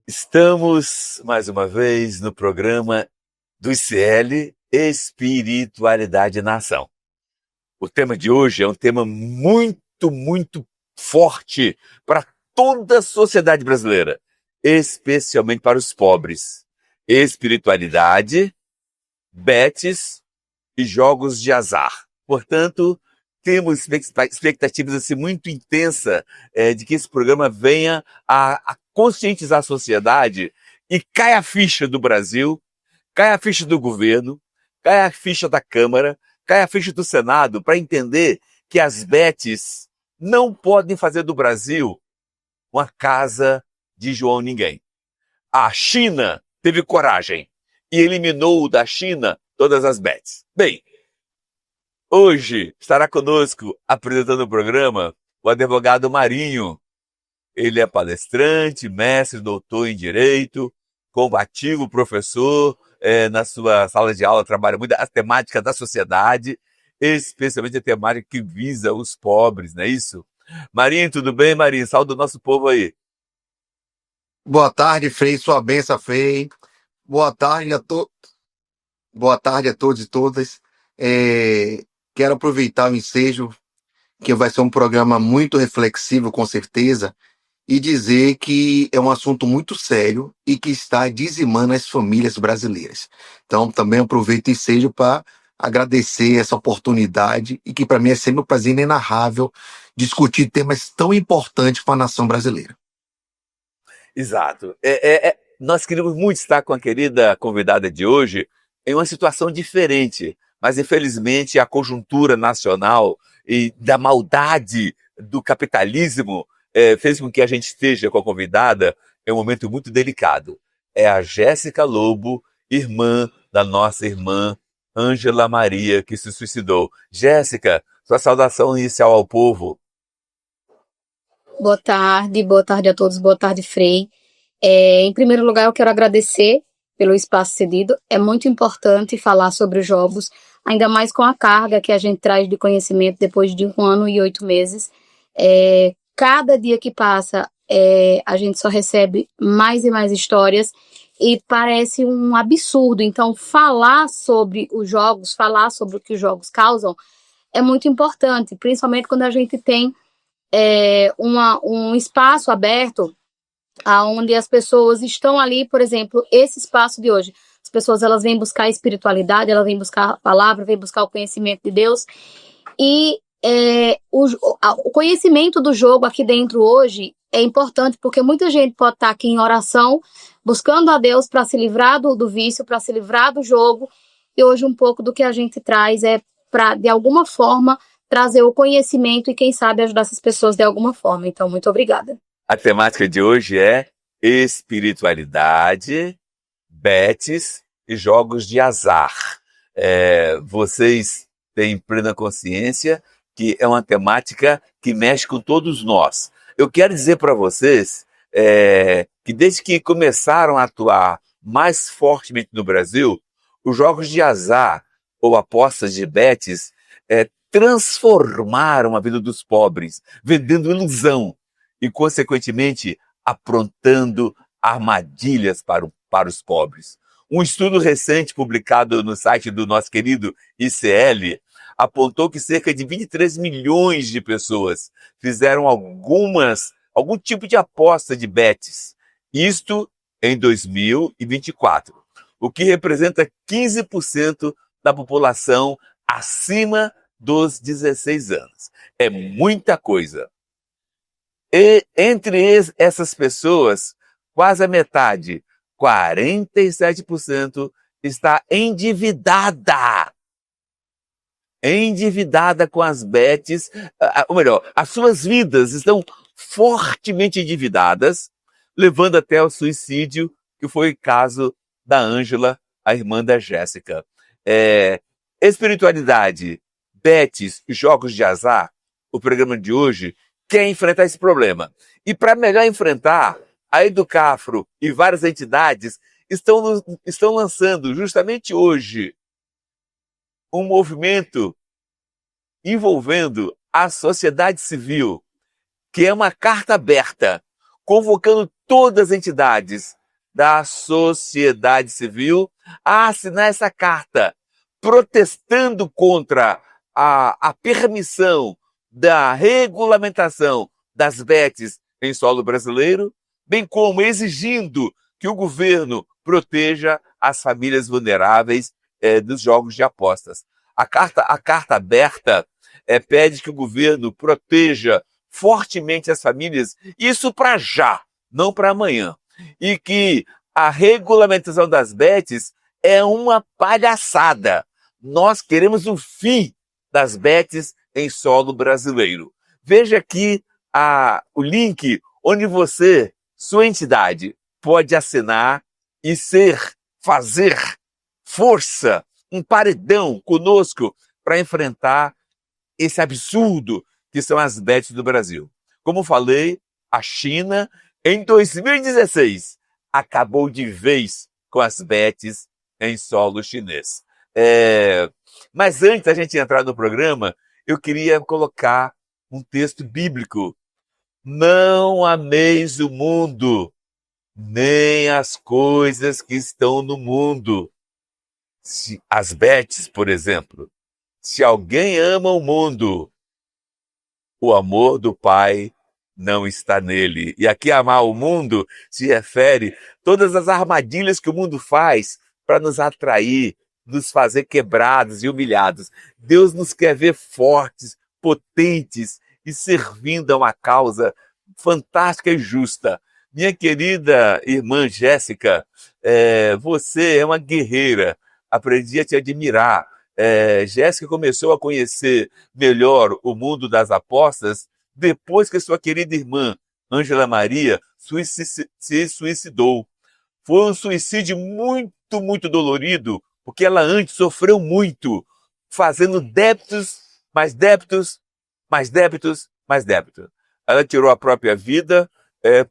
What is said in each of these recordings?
Estamos, mais uma vez, no programa do ICL, Espiritualidade na Ação. O tema de hoje é um tema muito forte para toda a sociedade brasileira, especialmente para os pobres. Espiritualidade, bets e jogos de azar. Portanto, temos expectativas assim, muito intensas de que esse programa venha a conscientizar a sociedade e cai a ficha do Brasil, cai a ficha do governo, cai a ficha da Câmara, cai a ficha do Senado para entender que as bets não podem fazer do Brasil uma casa de João Ninguém. A China teve coragem e eliminou da China todas as bets. Bem, hoje estará conosco, apresentando o programa, o advogado Marinho. Ele é palestrante, mestre, doutor em Direito, combativo, professor, na sua sala de aula trabalha muito a temática da sociedade, especialmente a temática que visa os pobres, não é isso? Marinho, tudo bem, Marinho? Saúde do nosso povo aí. Boa tarde, Frei, sua benção, Frei. Boa tarde a todos e todas. Quero aproveitar o ensejo, que vai ser um programa muito reflexivo, com certeza, e dizer que é um assunto muito sério e que está dizimando as famílias brasileiras. Então, também aproveito o ensejo para agradecer essa oportunidade e que para mim é sempre um prazer inenarrável discutir temas tão importantes para a nação brasileira. Exato. Nós queríamos muito estar com a querida convidada de hoje em uma situação diferente, mas infelizmente a conjuntura nacional e da maldade do capitalismo fez com que a gente esteja com a convidada em um momento muito delicado. É a Jéssica Lobo, irmã da nossa irmã Ângela Maria, que se suicidou. Jéssica, sua saudação inicial ao povo. Boa tarde a todos, boa tarde, Frei. Em primeiro lugar, eu quero agradecer pelo espaço cedido. É muito importante falar sobre os jogos, ainda mais com a carga que a gente traz de conhecimento depois de 1 ano e 8 meses. Cada dia que passa, a gente só recebe mais e mais histórias e parece um absurdo. Então, falar sobre os jogos, falar sobre o que os jogos causam é muito importante, principalmente quando a gente tem um espaço aberto onde as pessoas estão ali, por exemplo, esse espaço de hoje. As pessoas elas vêm buscar a espiritualidade, elas vêm buscar a palavra, vêm buscar o conhecimento de Deus. E o conhecimento do jogo aqui dentro hoje é importante, porque muita gente pode estar aqui em oração, buscando a Deus para se livrar do vício, para se livrar do jogo. E hoje um pouco do que a gente traz é para, de alguma forma, trazer o conhecimento e, quem sabe, ajudar essas pessoas de alguma forma. Então, muito obrigada. A temática de hoje é espiritualidade, bets e jogos de azar. Vocês têm plena consciência que é uma temática que mexe com todos nós. Eu quero dizer para vocês que desde que começaram a atuar mais fortemente no Brasil, os jogos de azar ou apostas de bets transformaram a vida dos pobres, vendendo ilusão e, consequentemente, aprontando armadilhas para os pobres. Um estudo recente publicado no site do nosso querido ICL apontou que cerca de 23 milhões de pessoas fizeram algum tipo de aposta de bets. Isto em 2024, o que representa 15% da população acima dos 16 anos. É muita coisa. E entre essas pessoas, quase a metade, 47%, está endividada. Endividada com as bets, ou melhor, as suas vidas estão fortemente endividadas, levando até o suicídio, que foi o caso da Ângela, a irmã da Jéssica. Espiritualidade, bets e jogos de azar, o programa de hoje quer enfrentar esse problema. E para melhor enfrentar, a Educafro e várias entidades estão lançando justamente hoje um movimento envolvendo a sociedade civil, que é uma carta aberta, convocando todas as entidades da sociedade civil a assinar essa carta, protestando contra a permissão da regulamentação das bets em solo brasileiro, bem como exigindo que o governo proteja as famílias vulneráveis dos jogos de apostas. A carta aberta pede que o governo proteja fortemente as famílias, isso para já, não para amanhã. E que a regulamentação das bets é uma palhaçada. Nós queremos o fim das bets em solo brasileiro. Veja aqui o link onde você, sua entidade, pode assinar e fazer força, um paredão conosco para enfrentar esse absurdo que são as bets do Brasil. Como falei, a China, em 2016, acabou de vez com as bets em solo chinês. Mas antes da gente entrar no programa, eu queria colocar um texto bíblico. Não ameis o mundo, nem as coisas que estão no mundo. As bets, por exemplo. Se alguém ama o mundo, o amor do Pai não está nele. E aqui amar o mundo se refere a todas as armadilhas que o mundo faz para nos atrair, nos fazer quebrados e humilhados. Deus nos quer ver fortes, potentes e servindo a uma causa fantástica e justa. Minha querida irmã Jéssica, você é uma guerreira. Aprendi a te admirar. Jéssica começou a conhecer melhor o mundo das apostas depois que sua querida irmã, Ângela Maria, se suicidou. Foi um suicídio muito, muito dolorido, porque ela antes sofreu muito, fazendo débitos, mais débitos, mais débitos, mais débitos. Ela tirou a própria vida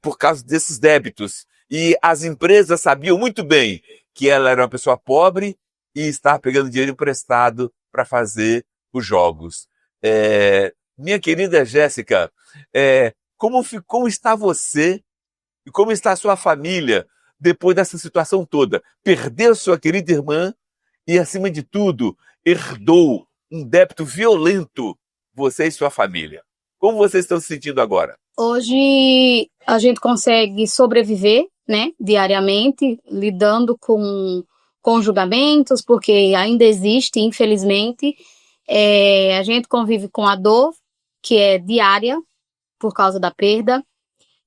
por causa desses débitos. E as empresas sabiam muito bem que ela era uma pessoa pobre e estava pegando dinheiro emprestado para fazer os jogos. Minha querida Jéssica, como está você e como está a sua família depois dessa situação toda? Perdeu sua querida irmã e, acima de tudo, herdou um débito violento, você e sua família. Como vocês estão se sentindo agora? Hoje a gente consegue sobreviver, né, diariamente, lidando com julgamentos, porque ainda existe, infelizmente. A gente convive com a dor, que é diária, por causa da perda.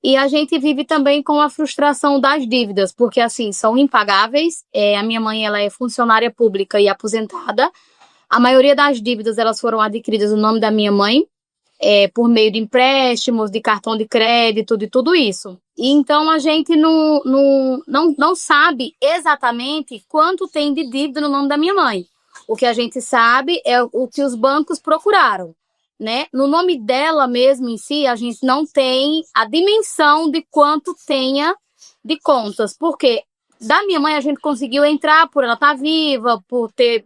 E a gente vive também com a frustração das dívidas, porque, assim, são impagáveis. A minha mãe, ela é funcionária pública e aposentada. A maioria das dívidas, elas foram adquiridas no nome da minha mãe, por meio de empréstimos, de cartão de crédito, de tudo isso. E então a gente não sabe exatamente quanto tem de dívida no nome da minha mãe. O que a gente sabe é o que os bancos procuraram, né? No nome dela mesmo em si, a gente não tem a dimensão de quanto tenha de contas, porque da minha mãe a gente conseguiu entrar por ela estar viva, por ter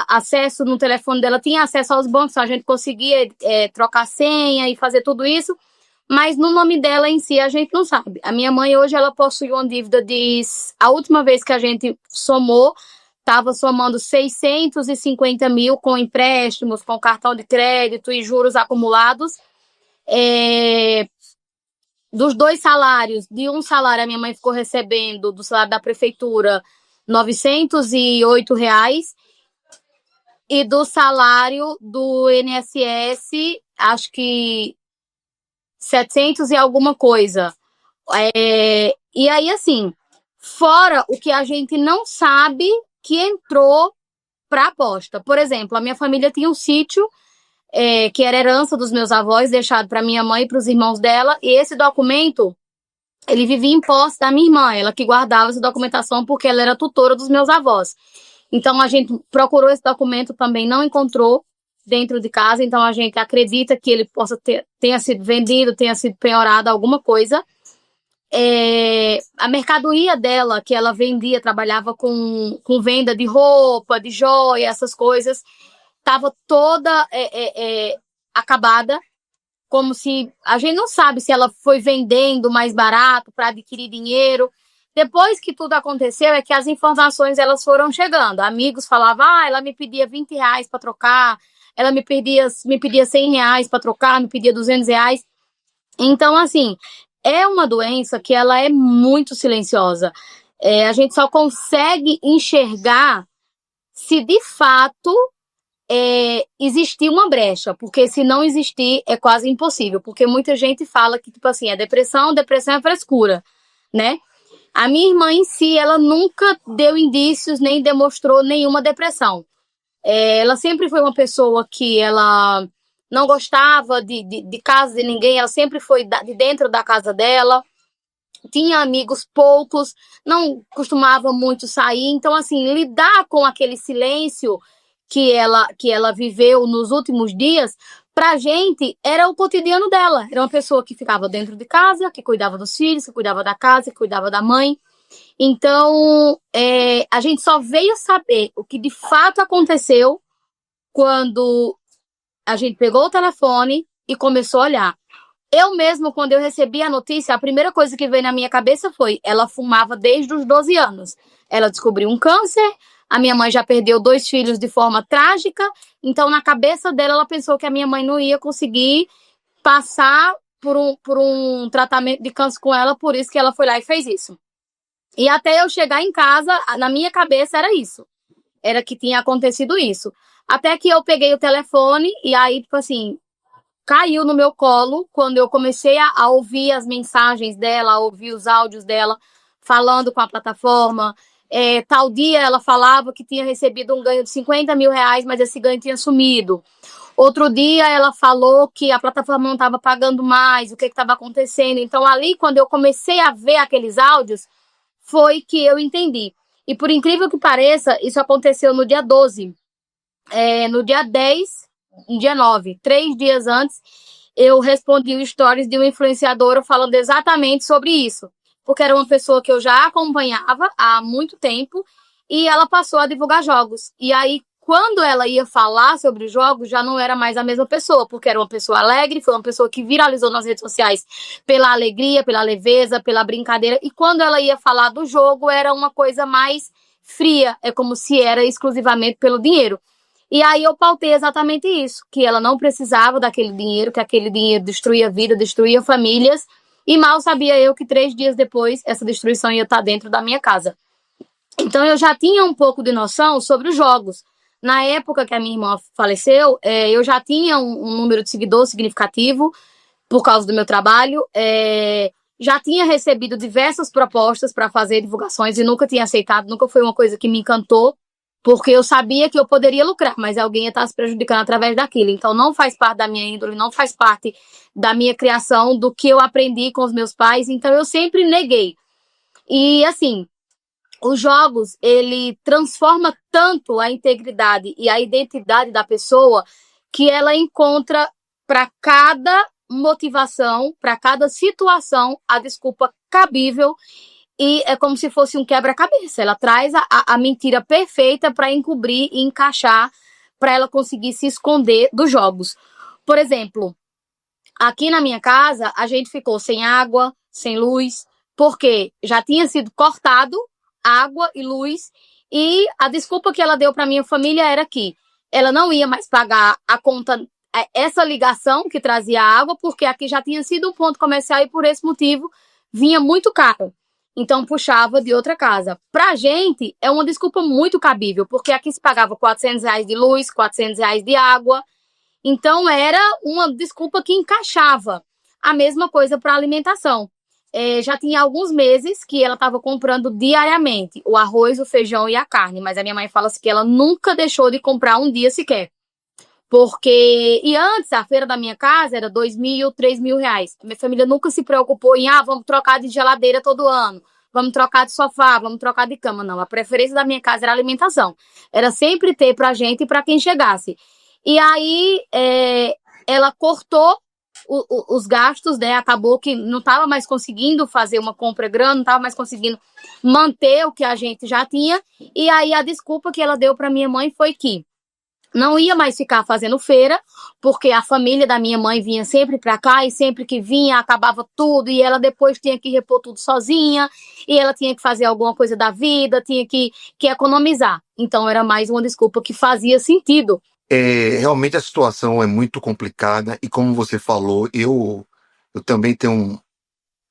acesso no telefone dela, tinha acesso aos bancos, a gente conseguia trocar senha e fazer tudo isso, mas no nome dela em si a gente não sabe. A minha mãe hoje, ela possui uma dívida a última vez que a gente somou, estava somando 650 mil com empréstimos, com cartão de crédito e juros acumulados. Dos 2 salários, de um salário a minha mãe ficou recebendo, do salário da prefeitura, R$ 908, e do salário do INSS, acho que 700 e alguma coisa. E aí, assim, fora o que a gente não sabe que entrou para aposta. Por exemplo, a minha família tinha um sítio que era herança dos meus avós, deixado para minha mãe e para os irmãos dela, e esse documento, ele vivia em posse da minha irmã, ela que guardava essa documentação porque ela era tutora dos meus avós. Então, a gente procurou esse documento, também não encontrou dentro de casa, então a gente acredita que ele tenha sido vendido, tenha sido penhorado, alguma coisa. a mercadoria dela, que ela vendia, trabalhava com venda de roupa, de joia, essas coisas, estava toda acabada, como se... A gente não sabe se ela foi vendendo mais barato para adquirir dinheiro. Depois que tudo aconteceu, é que as informações elas foram chegando. Amigos falavam, ela me pedia R$ 20 para trocar, ela me pedia R$ 100 para trocar, me pedia R$ 200. Então, assim, é uma doença que ela é muito silenciosa. A gente só consegue enxergar se de fato existir uma brecha, porque se não existir é quase impossível, porque muita gente fala que, tipo assim, depressão é frescura, né? A minha irmã em si, ela nunca deu indícios, nem demonstrou nenhuma depressão. Ela sempre foi uma pessoa que ela não gostava de casa de ninguém, ela sempre foi de dentro da casa dela, tinha amigos poucos, não costumava muito sair. Então, assim, lidar com aquele silêncio que ela viveu nos últimos dias, pra gente, era o cotidiano dela. Era uma pessoa que ficava dentro de casa, que cuidava dos filhos, que cuidava da casa, que cuidava da mãe. Então, a gente só veio saber o que de fato aconteceu quando a gente pegou o telefone e começou a olhar. Eu mesmo, quando eu recebi a notícia, a primeira coisa que veio na minha cabeça foi: ela fumava desde os 12 anos. Ela descobriu um câncer, a minha mãe já perdeu 2 filhos de forma trágica, então na cabeça dela ela pensou que a minha mãe não ia conseguir passar por um tratamento de câncer com ela, por isso que ela foi lá e fez isso. E até eu chegar em casa, na minha cabeça era isso. Era que tinha acontecido isso. Até que eu peguei o telefone e aí, tipo assim, caiu no meu colo quando eu comecei a ouvir as mensagens dela, a ouvir os áudios dela, falando com a plataforma. Tal dia ela falava que tinha recebido um ganho de R$ 50 mil, mas esse ganho tinha sumido. Outro dia ela falou que a plataforma não estava pagando mais, o que estava acontecendo. Então ali, quando eu comecei a ver aqueles áudios, foi que eu entendi. E por incrível que pareça, isso aconteceu no dia 12. No dia 10, no dia 9, 3 dias antes, eu respondi o stories de uma influenciadora falando exatamente sobre isso. Porque era uma pessoa que eu já acompanhava há muito tempo e ela passou a divulgar jogos. E aí, quando ela ia falar sobre os jogos, já não era mais a mesma pessoa, porque era uma pessoa alegre, foi uma pessoa que viralizou nas redes sociais pela alegria, pela leveza, pela brincadeira. E quando ela ia falar do jogo, era uma coisa mais fria, é como se era exclusivamente pelo dinheiro. E aí eu pautei exatamente isso, que ela não precisava daquele dinheiro, que aquele dinheiro destruía a vida, destruía famílias, e mal sabia eu que 3 dias depois essa destruição ia estar dentro da minha casa. Então eu já tinha um pouco de noção sobre os jogos. Na época que a minha irmã faleceu, eu já tinha um número de seguidores significativo por causa do meu trabalho, já tinha recebido diversas propostas para fazer divulgações e nunca tinha aceitado, nunca foi uma coisa que me encantou, porque eu sabia que eu poderia lucrar, mas alguém ia estar se prejudicando através daquilo. Então não faz parte da minha índole, não faz parte da minha criação, do que eu aprendi com os meus pais, então eu sempre neguei. E assim, os jogos, ele transforma tanto a integridade e a identidade da pessoa que ela encontra para cada motivação, para cada situação, a desculpa cabível. E é como se fosse um quebra-cabeça. Ela traz a mentira perfeita para encobrir e encaixar, para ela conseguir se esconder dos jogos. Por exemplo, aqui na minha casa, a gente ficou sem água, sem luz, porque já tinha sido cortado água e luz, e a desculpa que ela deu para minha família era que ela não ia mais pagar a conta, essa ligação que trazia água, porque aqui já tinha sido um ponto comercial e por esse motivo vinha muito caro. Então puxava de outra casa. Pra gente é uma desculpa muito cabível, porque aqui se pagava R$ 400 de luz, R$ 400 de água. Então era uma desculpa que encaixava. A mesma coisa para alimentação. Já tinha alguns meses que ela estava comprando diariamente o arroz, o feijão e a carne, mas a minha mãe fala assim que ela nunca deixou de comprar um dia sequer. E antes, a feira da minha casa era R$ 2.000, R$ 3.000. Minha família nunca se preocupou em, vamos trocar de geladeira todo ano, vamos trocar de sofá, vamos trocar de cama. Não, a preferência da minha casa era a alimentação. Era sempre ter pra gente e pra quem chegasse. E aí, ela cortou os gastos, né? Acabou que não estava mais conseguindo fazer uma compra grande, não estava mais conseguindo manter o que a gente já tinha. E aí a desculpa que ela deu para minha mãe foi que não ia mais ficar fazendo feira, porque a família da minha mãe vinha sempre para cá e sempre que vinha acabava tudo e ela depois tinha que repor tudo sozinha e ela tinha que fazer alguma coisa da vida, tinha que economizar. Então era mais uma desculpa que fazia sentido. Realmente a situação é muito complicada e como você falou, eu também tenho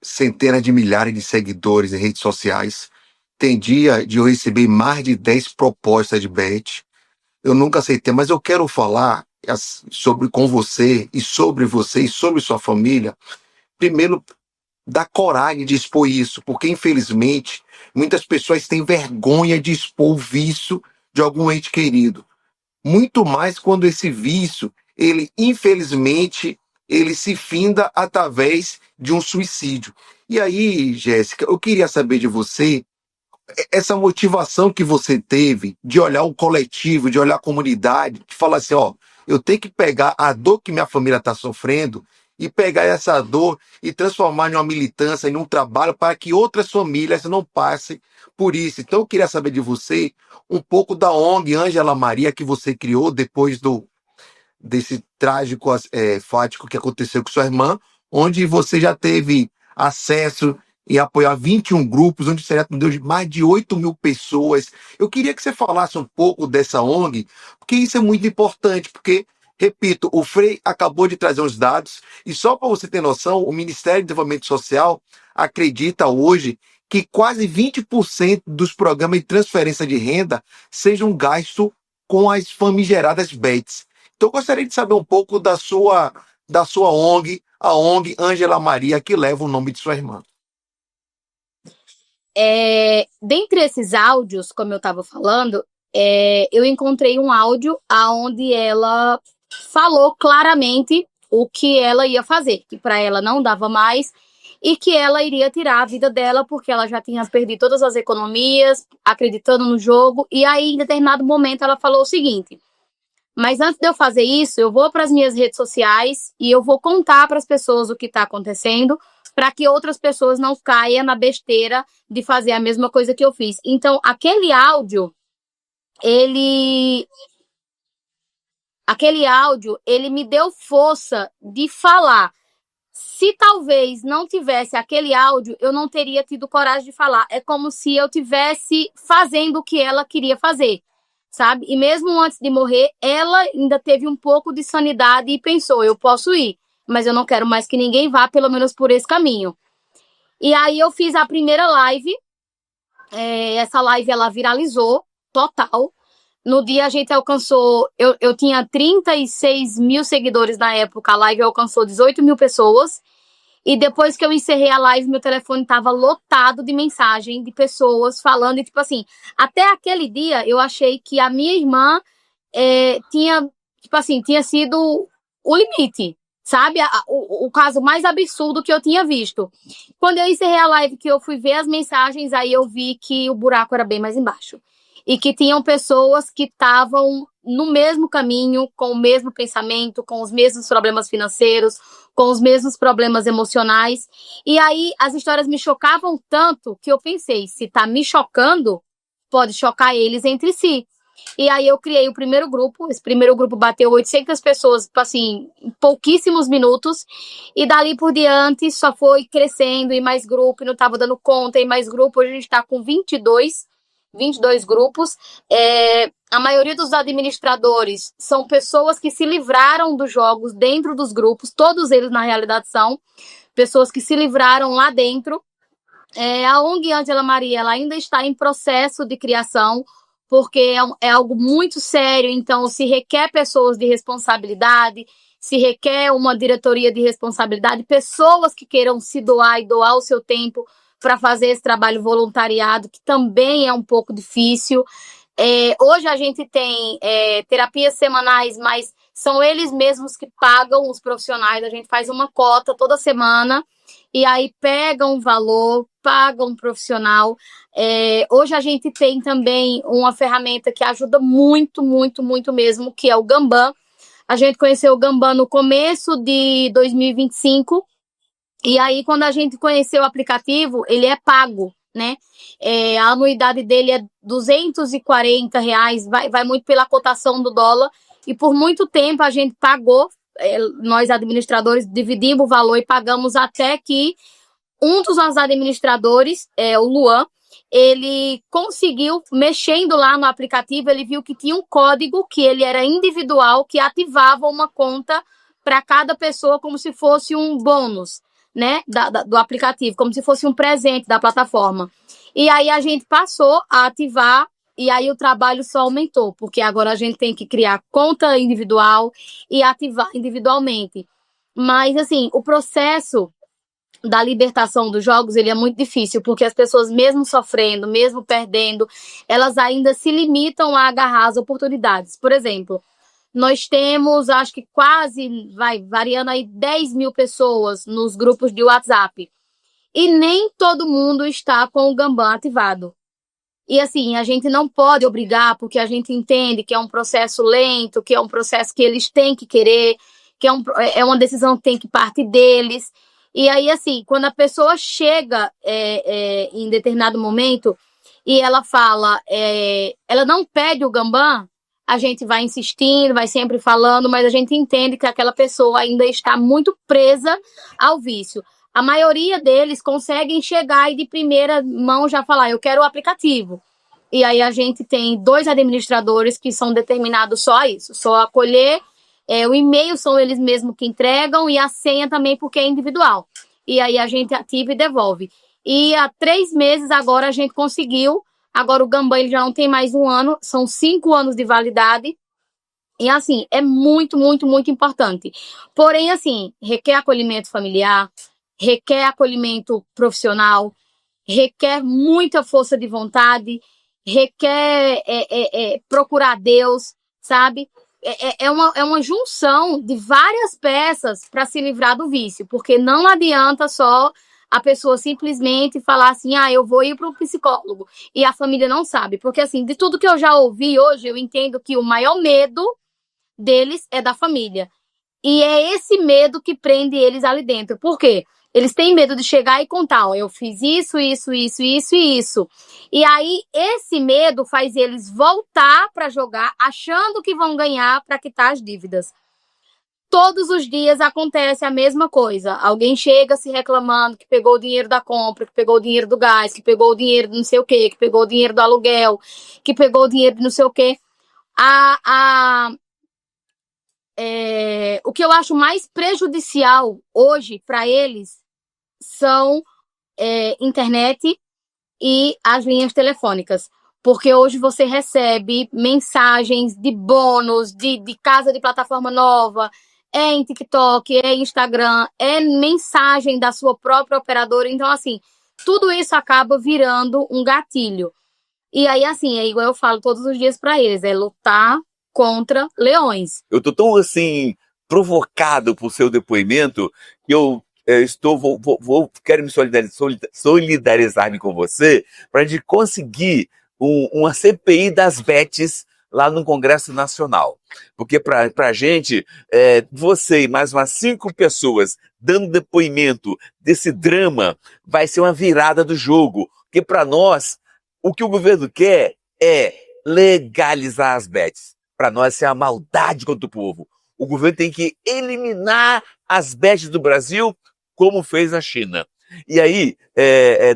centenas de milhares de seguidores em redes sociais. Tem dia de eu receber mais de 10 propostas de bet. Eu nunca aceitei, mas eu quero falar com você e sobre sua família. Primeiro, da coragem de expor isso, porque infelizmente muitas pessoas têm vergonha de expor o vício de algum ente querido. Muito mais quando esse vício, ele infelizmente, ele se finda através de um suicídio. E aí, Jéssica, eu queria saber de você essa motivação que você teve de olhar o coletivo, de olhar a comunidade, de falar assim, ó, eu tenho que pegar a dor que minha família está sofrendo e pegar essa dor e transformar em uma militância, em um trabalho para que outras famílias não passem por isso. Então eu queria saber de você um pouco da ONG Ângela Maria que você criou depois desse trágico fático que aconteceu com sua irmã, onde você já teve acesso e apoiar 21 grupos, onde você atendeu mais de 8.000 pessoas. Eu queria que você falasse um pouco dessa ONG, porque isso é muito importante, porque, repito, o Frei acabou de trazer uns dados, e só para você ter noção, o Ministério do Desenvolvimento Social acredita hoje que quase 20% dos programas de transferência de renda sejam gastos com as famigeradas BETs. Então, eu gostaria de saber um pouco da sua ONG, a ONG Ângela Maria, que leva o nome de sua irmã. Dentre esses áudios, como eu estava falando, eu encontrei um áudio onde ela falou claramente o que ela ia fazer, que para ela não dava mais e que ela iria tirar a vida dela porque ela já tinha perdido todas as economias, acreditando no jogo, e aí em determinado momento ela falou o seguinte: mas antes de eu fazer isso, eu vou para as minhas redes sociais e eu vou contar para as pessoas o que está acontecendo, para que outras pessoas não caiam na besteira de fazer a mesma coisa que eu fiz. Então, aquele áudio, ele me deu força de falar. Se talvez não tivesse aquele áudio, eu não teria tido coragem de falar. É como se eu tivesse fazendo o que ela queria fazer, sabe? E mesmo antes de morrer, ela ainda teve um pouco de sanidade e pensou, eu posso ir, mas eu não quero mais que ninguém vá, pelo menos por esse caminho. E aí eu fiz a primeira live, essa live ela viralizou, total. No dia a gente alcançou, eu tinha 36 mil seguidores na época, a live alcançou 18 mil pessoas. E depois que eu encerrei a live, meu telefone estava lotado de mensagem de pessoas falando, e tipo assim, até aquele dia eu achei que a minha irmã tinha sido o limite, sabe? O caso mais absurdo que eu tinha visto. Quando eu encerrei a live, que eu fui ver as mensagens, aí eu vi que o buraco era bem mais embaixo. E que tinham pessoas que estavam no mesmo caminho, com o mesmo pensamento, com os mesmos problemas financeiros, com os mesmos problemas emocionais. E aí as histórias me chocavam tanto que eu pensei, se tá me chocando, pode chocar eles entre si. E aí eu criei o primeiro grupo. Esse primeiro grupo bateu 800 pessoas, assim, em pouquíssimos minutos. E dali por diante só foi crescendo, e mais grupo, e não estava dando conta, e mais grupo. Hoje a gente está com 22 grupos. A maioria dos administradores são pessoas que se livraram dos jogos dentro dos grupos. Todos eles, na realidade, são pessoas que se livraram lá dentro. A ONG Ângela Maria, ela ainda está em processo de criação, porque é algo muito sério, então se requer pessoas de responsabilidade, se requer uma diretoria de responsabilidade, pessoas que queiram se doar e doar o seu tempo para fazer esse trabalho voluntariado, que também é um pouco difícil. Hoje a gente tem terapias semanais, mas são eles mesmos que pagam os profissionais. A gente faz uma cota toda semana e aí pegam um valor, pagam um profissional. Hoje a gente tem também uma ferramenta que ajuda muito, muito, muito mesmo, que é o Gamban. A gente conheceu o Gambá no começo de 2025. E aí, quando a gente conheceu o aplicativo, ele é pago, né? A anuidade dele é R$ 240, vai muito pela cotação do dólar. E por muito tempo a gente pagou, nós administradores dividimos o valor e pagamos até que um dos nossos administradores, o Luan, ele conseguiu, mexendo lá no aplicativo, ele viu que tinha um código que ele era individual, que ativava uma conta para cada pessoa como se fosse um bônus, né, do aplicativo, como se fosse um presente da plataforma. E aí a gente passou a ativar e aí o trabalho só aumentou, porque agora a gente tem que criar conta individual e ativar individualmente. Mas, assim, o processo da libertação dos jogos, ele é muito difícil, porque as pessoas, mesmo sofrendo, mesmo perdendo, elas ainda se limitam a agarrar as oportunidades. Por exemplo, nós temos, acho que quase, variando aí 10 mil pessoas nos grupos de WhatsApp. E nem todo mundo está com o Gambá ativado. E assim, a gente não pode obrigar, porque a gente entende que é um processo lento, que é um processo que eles têm que querer, que é uma decisão que tem que partir deles. E aí, assim, quando a pessoa chega em determinado momento e ela fala, ela não pede o Gambá, a gente vai insistindo, vai sempre falando, mas a gente entende que aquela pessoa ainda está muito presa ao vício. A maioria deles conseguem chegar e de primeira mão já falar, eu quero o aplicativo. E aí a gente tem 2 administradores que são determinados só a isso, só a acolher. O e-mail são eles mesmos que entregam e a senha também porque é individual. E aí a gente ativa e devolve. E há 3 meses agora a gente conseguiu. Agora o Gambá ele já não tem mais 1 ano, são 5 anos de validade. E assim, é muito, muito, muito importante. Porém, assim, requer acolhimento familiar, requer acolhimento profissional, requer muita força de vontade, requer procurar Deus, sabe? É uma junção de várias peças para se livrar do vício, porque não adianta só a pessoa simplesmente falar assim, eu vou ir para o psicólogo, e a família não sabe, porque assim, de tudo que eu já ouvi hoje, eu entendo que o maior medo deles é da família, e é esse medo que prende eles ali dentro. Por quê? Eles têm medo de chegar e contar, eu fiz isso, isso, isso, isso e isso. E aí, esse medo faz eles voltar para jogar, achando que vão ganhar para quitar as dívidas. Todos os dias acontece a mesma coisa. Alguém chega se reclamando que pegou o dinheiro da compra, que pegou o dinheiro do gás, que pegou o dinheiro do não sei o quê, que pegou o dinheiro do aluguel, que pegou o dinheiro do não sei o quê. O que eu acho mais prejudicial hoje para eles são internet e as linhas telefônicas. Porque hoje você recebe mensagens de bônus, de casa de plataforma nova, em TikTok, Instagram, mensagem da sua própria operadora. Então, assim, tudo isso acaba virando um gatilho. E aí, assim, é igual eu falo todos os dias para eles, é lutar contra leões. Eu tô tão, assim, provocado por seu depoimento que eu quero me solidarizar com você para a gente conseguir uma CPI das bets lá no Congresso Nacional. Porque para a gente, você e mais umas 5 pessoas dando depoimento desse drama vai ser uma virada do jogo. Porque para nós, o que o governo quer é legalizar as bets. Para nós, isso é a maldade contra o povo. O governo tem que eliminar as bets do Brasil, como fez a China. E aí,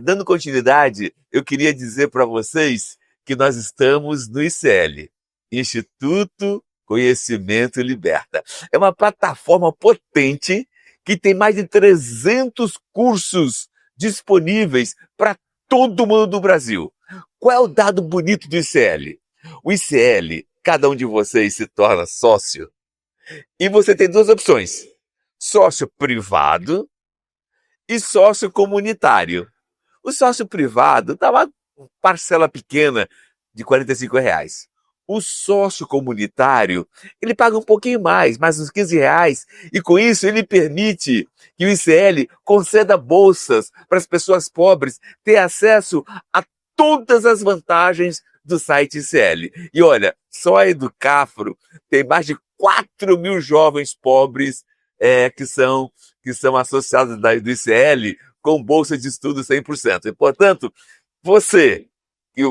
dando continuidade, eu queria dizer para vocês que nós estamos no ICL, Instituto Conhecimento Liberta. É uma plataforma potente que tem mais de 300 cursos disponíveis para todo mundo do Brasil. Qual é o dado bonito do ICL? O ICL, cada um de vocês se torna sócio e você tem 2 opções: sócio privado e sócio comunitário. O sócio privado dá uma parcela pequena de R$ 45. O sócio comunitário, ele paga um pouquinho mais uns R$ 15, e com isso ele permite que o ICL conceda bolsas para as pessoas pobres ter acesso a todas as vantagens do site ICL. E olha, só a Educafro tem mais de 4 mil jovens pobres que são associados do ICL com bolsa de estudo 100%. E, portanto, você que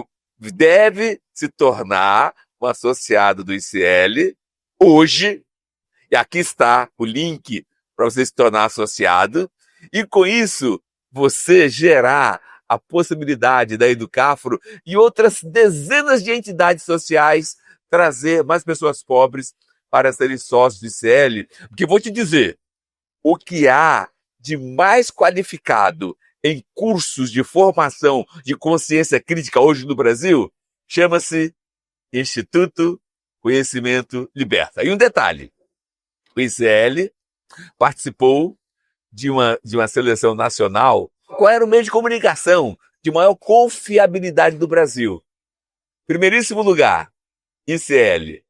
deve se tornar um associado do ICL hoje, e aqui está o link para você se tornar associado, e com isso você gerar a possibilidade da Educafro e outras dezenas de entidades sociais trazer mais pessoas pobres para serem sócios do ICL. Porque vou te dizer, o que há de mais qualificado em cursos de formação de consciência crítica hoje no Brasil chama-se Instituto Conhecimento Liberta. E um detalhe, o ICL participou de uma seleção nacional. Qual era o meio de comunicação de maior confiabilidade do Brasil? Primeiríssimo lugar, ICL.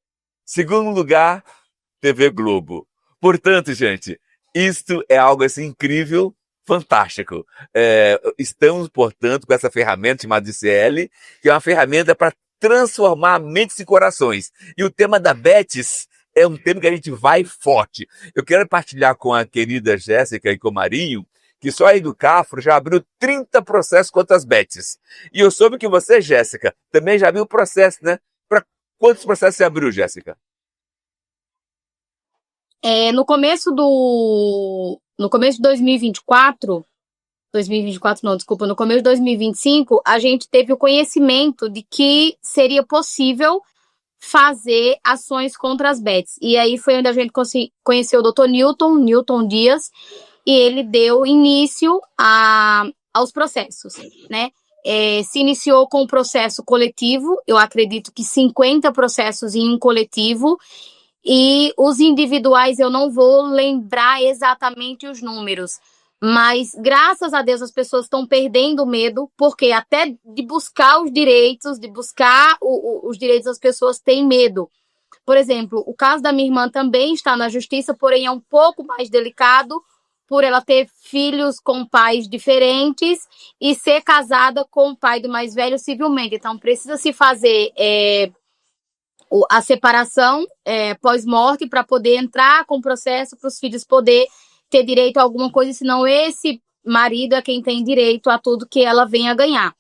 Segundo lugar, TV Globo. Portanto, gente, isto é algo assim incrível, fantástico. Estamos, portanto, com essa ferramenta chamada ICL, que é uma ferramenta para transformar mentes e corações. E o tema da Betis é um tema que a gente vai forte. Eu quero partilhar com a querida Jéssica e com o Marinho que só a Educafro já abriu 30 processos contra as Betis. E eu soube que você, Jéssica, também já abriu o processo, né? Para quantos processos você abriu, Jéssica? No começo de 2024 não, desculpa, no começo de 2025, a gente teve o conhecimento de que seria possível fazer ações contra as bets. E aí foi onde a gente conheceu o Dr. Newton Dias, e ele deu início aos processos, né? Se iniciou com o processo coletivo, eu acredito que 50 processos em um coletivo, e os individuais eu não vou lembrar exatamente os números, mas graças a Deus as pessoas estão perdendo medo, porque até de buscar os direitos, os direitos das pessoas têm medo. Por exemplo, o caso da minha irmã também está na justiça, porém é um pouco mais delicado, por ela ter filhos com pais diferentes e ser casada com o pai do mais velho civilmente. Então, precisa se fazer a separação pós-morte para poder entrar com o processo para os filhos poder ter direito a alguma coisa, senão esse marido é quem tem direito a tudo que ela venha ganhar.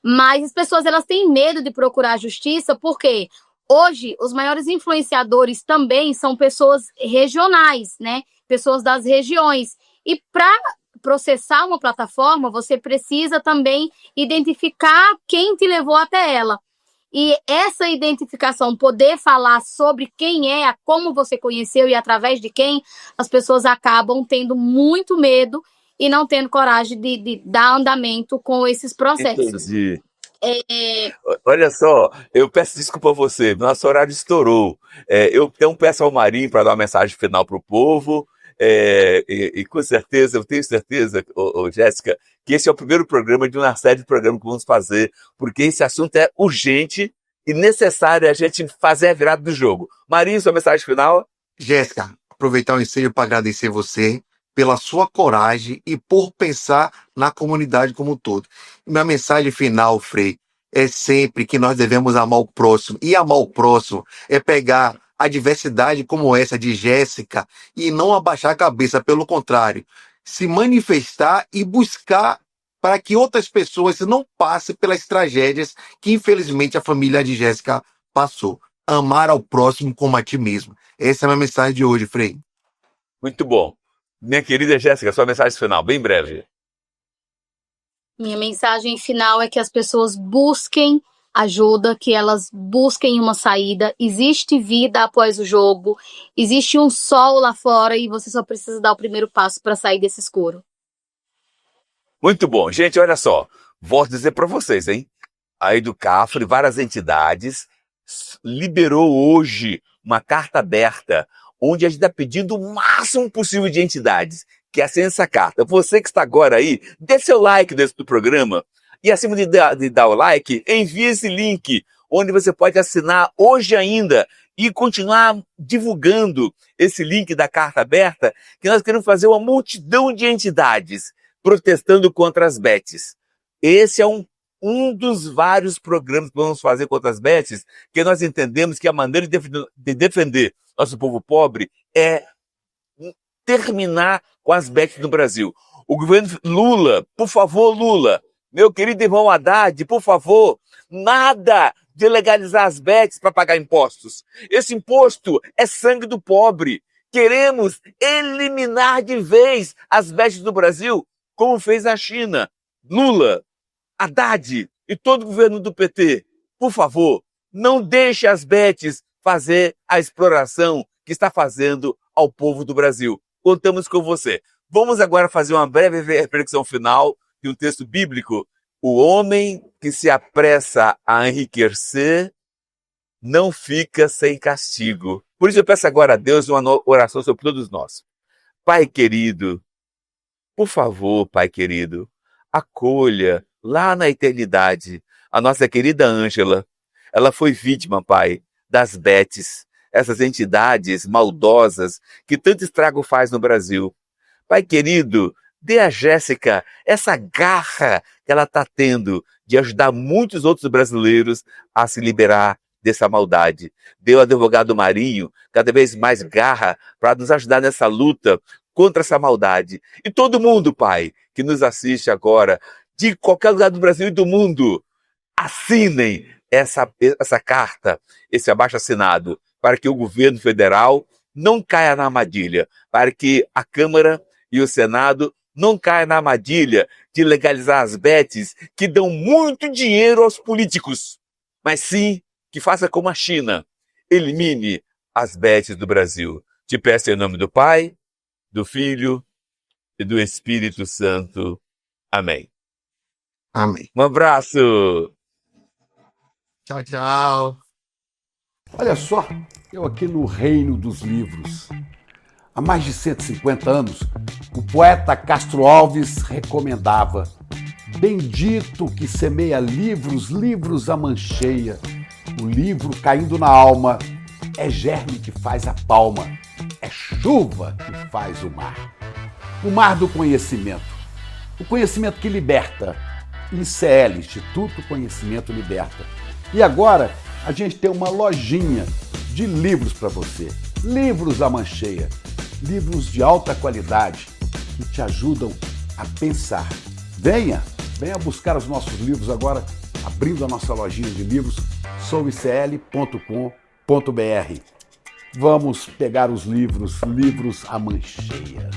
Mas as pessoas elas têm medo de procurar a justiça porque hoje os maiores influenciadores também são pessoas regionais, né? Pessoas das regiões. E para processar uma plataforma, você precisa também identificar quem te levou até ela. E essa identificação, poder falar sobre quem é, como você conheceu e através de quem, as pessoas acabam tendo muito medo e não tendo coragem de dar andamento com esses processos. Entendi. Olha só, eu peço desculpa a você, nosso horário estourou. Eu peço ao Marinho para dar uma mensagem final para o povo. E com certeza, eu tenho certeza, Jéssica, que esse é o primeiro programa de uma série de programas que vamos fazer, porque esse assunto é urgente e necessário a gente fazer a virada do jogo. Marinho, sua mensagem final? Jéssica, aproveitar o ensejo para agradecer você pela sua coragem e por pensar na comunidade como um todo. Minha mensagem final, Frei, é sempre que nós devemos amar o próximo. E amar o próximo é pegar a diversidade como essa de Jéssica e não abaixar a cabeça, pelo contrário, se manifestar e buscar para que outras pessoas não passem pelas tragédias que infelizmente a família de Jéssica passou. Amar ao próximo como a ti mesmo. Essa é a minha mensagem de hoje, Frei. Muito bom. Minha querida Jéssica, sua mensagem final, bem breve. Minha mensagem final é que as pessoas busquem ajuda, que elas busquem uma saída. Existe vida após o jogo, existe um sol lá fora e você só precisa dar o primeiro passo para sair desse escuro. Muito bom. Gente, olha só, vou dizer para vocês, hein? A Educafro e várias entidades liberou hoje uma carta aberta onde a gente está pedindo o máximo possível de entidades que assinem essa carta. Você que está agora aí, dê seu like dentro do programa e acima de dar o like, envie esse link onde você pode assinar hoje ainda e continuar divulgando esse link da carta aberta, que nós queremos fazer uma multidão de entidades protestando contra as bets. Esse é um um dos vários programas que vamos fazer contra as bestes, que nós entendemos que a maneira de defender nosso povo pobre é terminar com as bestes no Brasil. O governo Lula, por favor, Lula, meu querido irmão Haddad, por favor, nada de legalizar as bestes para pagar impostos. Esse imposto é sangue do pobre. Queremos eliminar de vez as bestes do Brasil, como fez a China. Lula, Haddad e todo o governo do PT, por favor, não deixe as bestes fazer a exploração que está fazendo ao povo do Brasil. Contamos com você. Vamos agora fazer uma breve reflexão final de um texto bíblico. O homem que se apressa a enriquecer não fica sem castigo. Por isso eu peço agora a Deus uma oração sobre todos nós. Pai querido, por favor, Pai querido, acolha lá na eternidade a nossa querida Ângela. Ela foi vítima, Pai, das betes, essas entidades maldosas que tanto estrago faz no Brasil. Pai querido, dê a Jéssica essa garra que ela está tendo de ajudar muitos outros brasileiros a se liberar dessa maldade. Dê ao advogado Marinho cada vez mais garra para nos ajudar nessa luta contra essa maldade. E todo mundo, Pai, que nos assiste agora, de qualquer lugar do Brasil e do mundo, assinem essa carta, esse abaixo-assinado, para que o governo federal não caia na armadilha, para que a Câmara e o Senado não caia na armadilha de legalizar as betes que dão muito dinheiro aos políticos, mas sim que faça como a China, elimine as betes do Brasil. Te peço em nome do Pai, do Filho e do Espírito Santo. Amém. Amém. Um abraço! Tchau, tchau. Olha só, eu aqui no reino dos livros. Há mais de 150 anos, o poeta Castro Alves recomendava: bendito que semeia livros, livros a mancheia. O livro caindo na alma é germe que faz a palma, é chuva que faz o mar do conhecimento. O conhecimento que liberta. ICL, Instituto Conhecimento Liberta. E agora a gente tem uma lojinha de livros para você. Livros à mancheia. Livros de alta qualidade que te ajudam a pensar. Venha buscar os nossos livros agora, abrindo a nossa lojinha de livros, souicl.com.br. Vamos pegar os livros à mancheia.